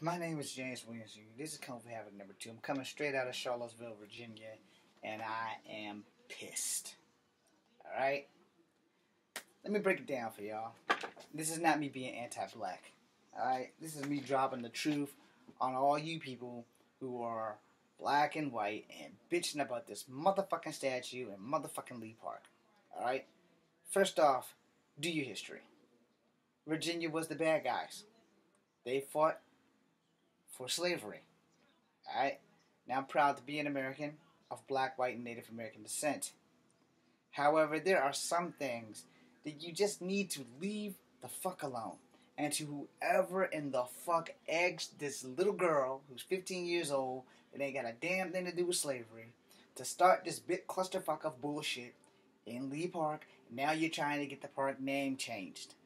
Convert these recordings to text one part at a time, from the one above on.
My name is James Williams. This is Kung Fu Havoc number 2. I'm coming straight out of Charlottesville, Virginia, and I am pissed. Alright? Let me break it down for y'all. This is not me being anti-black. Alright? This is me dropping the truth on all you people who are black and white and bitching about this motherfucking statue in motherfucking Lee Park. Alright? First off, do your history. Virginia was the bad guys. They fought for slavery. Alright? Now I'm proud to be an American of black, white, and Native American descent. However, there are some things that you just need to leave the fuck alone. And to whoever in the fuck eggs this little girl who's 15 years old that ain't got a damn thing to do with slavery to start this big clusterfuck of bullshit in Lee Park, now you're trying to get the park name changed.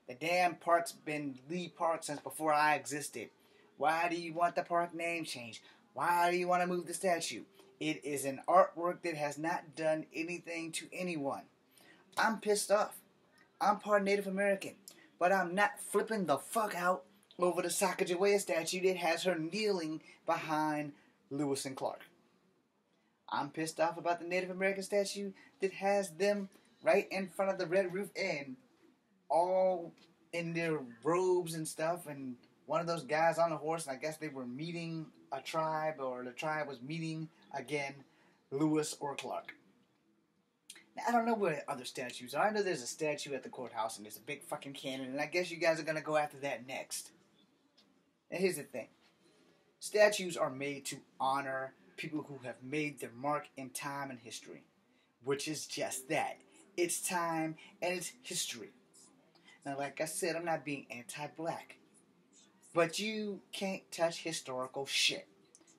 The damn park's been Lee Park since before I existed. Why do you want the park name changed? Why do you want to move the statue? It is an artwork that has not done anything to anyone. I'm pissed off. I'm part Native American, but I'm not flipping the fuck out over the Sacagawea statue that has her kneeling behind Lewis and Clark. I'm pissed off about the Native American statue that has them right in front of the Red Roof Inn, all in their robes and stuff, and one of those guys on a horse, and I guess they were meeting a tribe, or the tribe was meeting, again, Lewis or Clark. Now, I don't know where other statues are. I know there's a statue at the courthouse, and there's a big fucking cannon, and I guess you guys are going to go after that next. And here's the thing. Statues are made to honor people who have made their mark in time and history, which is just that. It's time and it's history. Now, like I said, I'm not being anti-black. But you can't touch historical shit.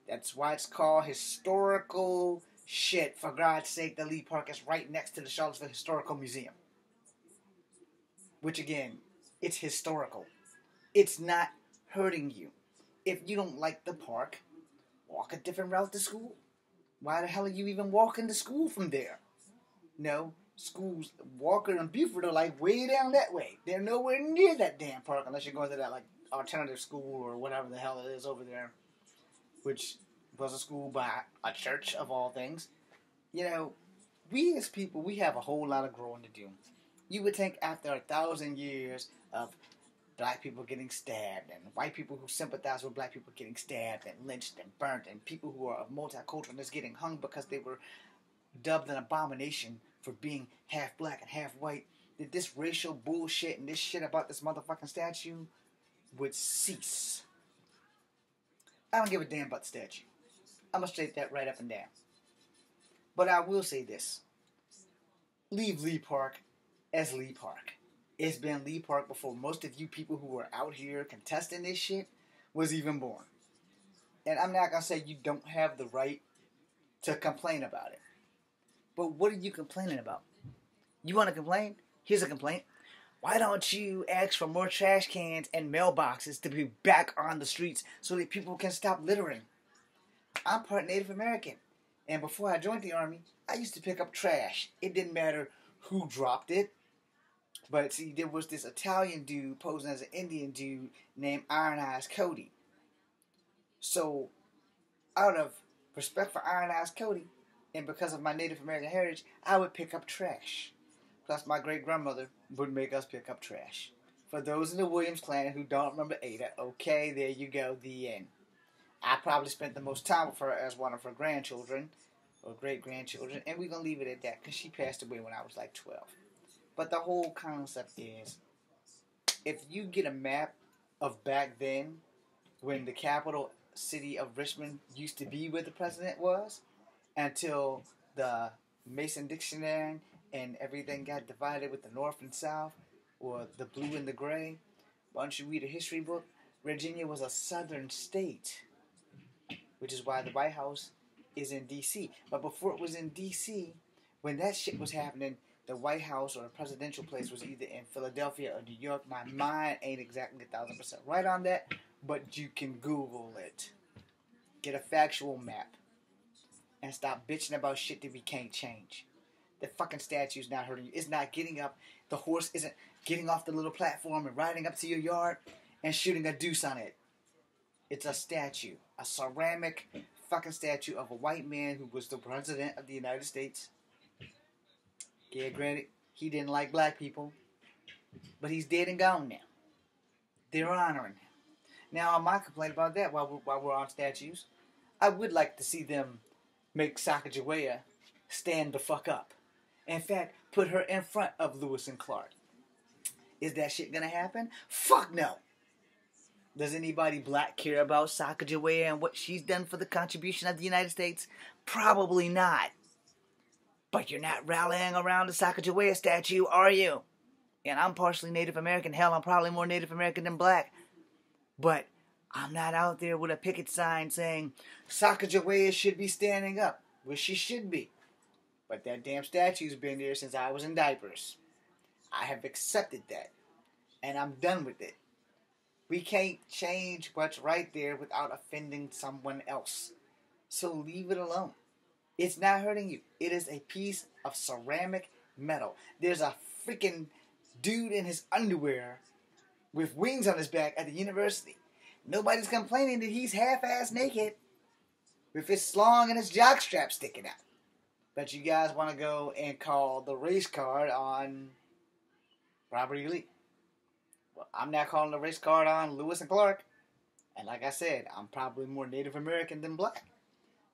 That's why it's called historical shit. For God's sake, the Lee Park is right next to the Charlottesville Historical Museum. Which again, it's historical. It's not hurting you. If you don't like the park, walk a different route to school. Why the hell are you even walking to school from there? No, schools, Walker and Buford are like way down that way. They're nowhere near that damn park unless you're going to that like alternative school or whatever the hell it is over there, which was a school by a church of all things. You know, we as people, we have a whole lot of growing to do. You would think after 1,000 years of black people getting stabbed and white people who sympathize with black people getting stabbed and lynched and burnt and people who are of multiculturalness getting hung because they were dubbed an abomination for being half black and half white, that this racial bullshit and this shit about this motherfucking statue would cease. I don't give a damn about the statue. I'm going to state that right up and down. But I will say this. Leave Lee Park as Lee Park. It's been Lee Park before most of you people who are out here contesting this shit was even born. And I'm not going to say you don't have the right to complain about it. But what are you complaining about? You want to complain? Here's a complaint. Why don't you ask for more trash cans and mailboxes to be back on the streets so that people can stop littering? I'm part Native American. And before I joined the Army, I used to pick up trash. It didn't matter who dropped it. But see, there was this Italian dude posing as an Indian dude named Iron Eyes Cody. So, out of respect for Iron Eyes Cody, and because of my Native American heritage, I would pick up trash. Plus, my great-grandmother would make us pick up trash. For those in the Williams clan who don't remember Ada, okay, there you go, the end. I probably spent the most time with her as one of her grandchildren, or great-grandchildren, and we're going to leave it at that, because she passed away when I was like 12. But the whole concept is, if you get a map of back then, when the capital city of Richmond used to be where the president was, until the Mason-Dixon Line and everything got divided with the North and South, or the blue and the gray. Why don't you read a history book? Virginia was a southern state, which is why the White House is in D.C. But before it was in D.C., when that shit was happening, the White House or a presidential place was either in Philadelphia or New York. My mind ain't exactly 1,000% right on that, but you can Google it. Get a factual map. And stop bitching about shit that we can't change. The fucking statue's not hurting you. It's not getting up. The horse isn't getting off the little platform and riding up to your yard and shooting a deuce on it. It's a statue. A ceramic fucking statue of a white man who was the president of the United States. Yeah, granted, he didn't like black people. But he's dead and gone now. They're honoring him. Now, I might complain about that while we're on statues. I would like to see them make Sacagawea stand the fuck up. In fact, put her in front of Lewis and Clark. Is that shit gonna happen? Fuck no! Does anybody black care about Sacagawea and what she's done for the contribution of the United States? Probably not. But you're not rallying around the Sacagawea statue, are you? And I'm partially Native American. Hell, I'm probably more Native American than black. But I'm not out there with a picket sign saying Sacagawea should be standing up. Well, she should be. But that damn statue's been there since I was in diapers. I have accepted that. And I'm done with it. We can't change what's right there without offending someone else. So leave it alone. It's not hurting you. It is a piece of ceramic metal. There's a freaking dude in his underwear with wings on his back at the university. Nobody's complaining that he's half-ass naked with his slong and his jockstrap sticking out. But you guys want to go and call the race card on Robert E. Lee. Well, I'm not calling the race card on Lewis and Clark. And like I said, I'm probably more Native American than black.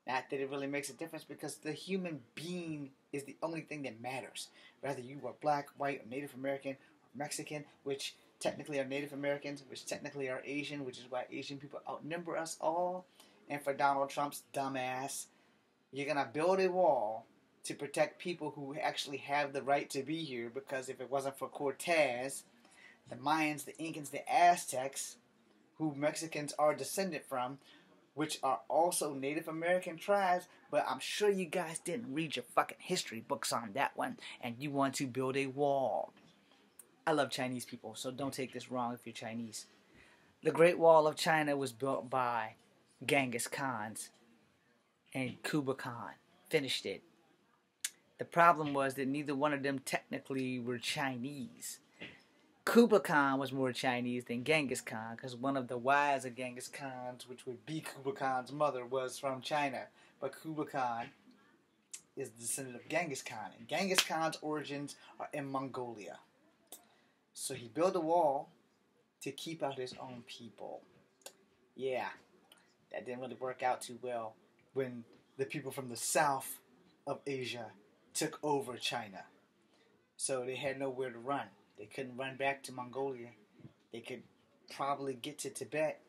Not that it really makes a difference because the human being is the only thing that matters. Whether you are black, white, or Native American, or Mexican, which technically are Native Americans, which technically are Asian, which is why Asian people outnumber us all. And for Donald Trump's dumbass, you're going to build a wall to protect people who actually have the right to be here, because if it wasn't for Cortez, the Mayans, the Incans, the Aztecs, who Mexicans are descended from, which are also Native American tribes, but I'm sure you guys didn't read your fucking history books on that one, and you want to build a wall. I love Chinese people, so don't take this wrong if you're Chinese. The Great Wall of China was built by Genghis Khan, and Kublai Khan finished it. The problem was that neither one of them technically were Chinese. Kublai Khan was more Chinese than Genghis Khan, because one of the wives of Genghis Khan, which would be Kublai Khan's mother, was from China. But Kublai Khan is the descendant of Genghis Khan, and Genghis Khan's origins are in Mongolia. So he built a wall to keep out his own people. Yeah, that didn't really work out too well when the people from the south of Asia took over China. So they had nowhere to run. They couldn't run back to Mongolia. They could probably get to Tibet.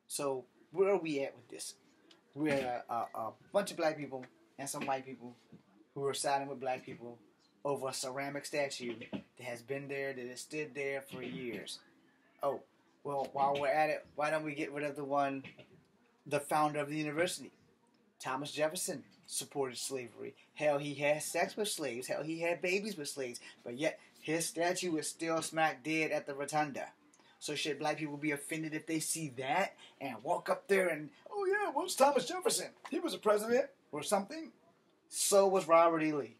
So where are we at with this? We're a bunch of black people and some white people who are siding with black people over a ceramic statue that has been there, that has stood there for years. Oh, well, while we're at it, why don't we get rid of the founder of the university? Thomas Jefferson supported slavery. Hell, he had sex with slaves. Hell, he had babies with slaves. But yet, his statue is still smack dead at the rotunda. So should black people be offended if they see that and walk up there and, oh yeah, well, it's Thomas Jefferson. He was a president or something. So was Robert E. Lee.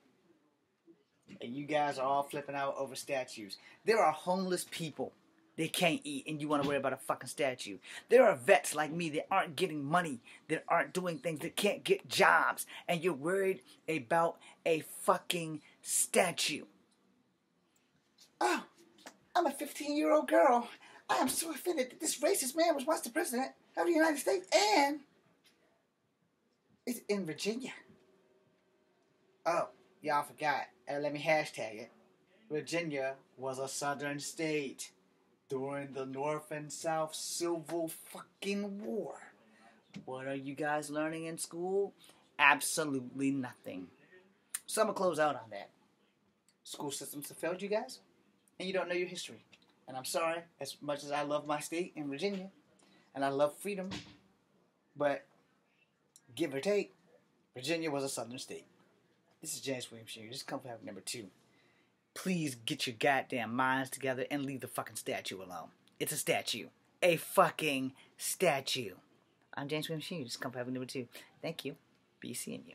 And you guys are all flipping out over statues. There are homeless people. They can't eat, and you want to worry about a fucking statue. There are vets like me that aren't getting money, that aren't doing things, that can't get jobs, and you're worried about a fucking statue. Oh, I'm a 15-year-old girl. I am so offended that this racist man was once the president of the United States, and it's in Virginia. Oh, y'all forgot. Let me hashtag it. Virginia was a southern state during the North and South Civil fucking War. What are you guys learning in school? Absolutely nothing. So I'm going to close out on that. School systems have failed you guys, and you don't know your history. And I'm sorry, as much as I love my state in Virginia, and I love freedom, but give or take, Virginia was a southern state. This is James Williams here. Just come for having number 2. Please get your goddamn minds together and leave the fucking statue alone. It's a statue. A fucking statue. I'm James Williams here. Just come for having number 2. Thank you. Be seeing you.